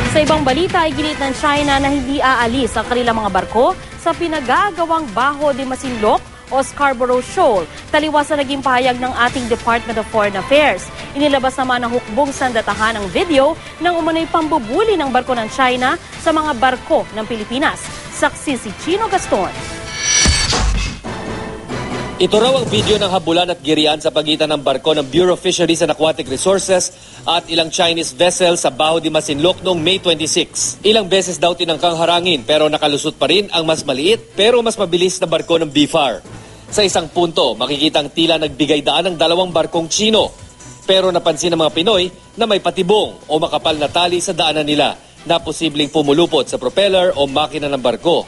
Sa ibang balita ay gilit ng China na hindi aalis ang kanilang mga barko sa pinagagawang Bajo de Masinloc o Scarborough Shoal. Taliwas na naging pahayag ng ating Department of Foreign Affairs. Inilabas naman ng hukbong sandatahan ang video ng umano'y pambubuli ng barko ng China sa mga barko ng Pilipinas. Saksi si Chino Gaston. Ito raw ang video ng habulan at girian sa pagitan ng barko ng Bureau of Fisheries and Aquatic Resources at ilang Chinese vessels sa Bajo de Masinloc noong May 26. Ilang beses daw tinangkang harangin pero nakalusot pa rin ang mas maliit pero mas mabilis na barko ng BFAR. Sa isang punto, makikitang tila nagbigay daan ng dalawang barkong Chino. Pero napansin ng mga Pinoy na may patibong o makapal na tali sa daanan nila na posibleng pumulupot sa propeller o makina ng barko.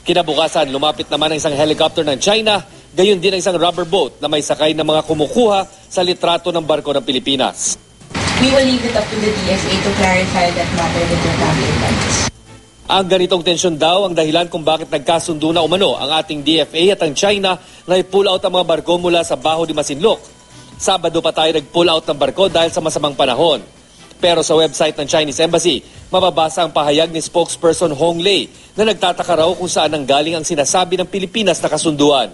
Kinabukasan, lumapit naman ang isang helicopter ng China, gayon din ang isang rubber boat na may sakay ng mga kumukuha sa litrato ng barko ng Pilipinas. We will leave it up to the DFA to clarify that matter with their counterparts. Ang ganitong tensyon daw ang dahilan kung bakit nagkasundo na umano ang ating DFA at ang China na i-pull out ang mga barko mula sa Bajo de Masinloc. Sabado pa tayo nag-pull out ng barko dahil sa masamang panahon. Pero sa website ng Chinese Embassy, mababasa ang pahayag ni spokesperson Hong Lei na nagtataka raw kung saan nanggaling ang sinasabi ng Pilipinas na kasunduan.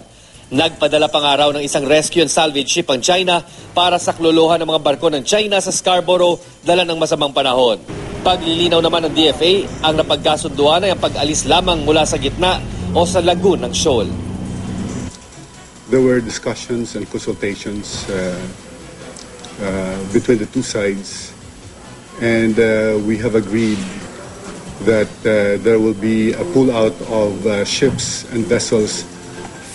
Nagpadala pa nga raw ng isang rescue and salvage ship ang China para saklolohan ng mga barko ng China sa Scarborough dala ng masamang panahon. Paglilinaw naman ng DFA, ang napagkasunduan ay ang pag-alis lamang mula sa gitna o sa lagoon ng shoal. There were discussions and consultations between the two sides, and we have agreed that there will be a pull-out of ships and vessels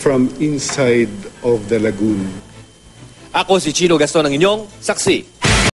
from inside of the lagoon. Ako si Chino Gaston, ang inyong saksi.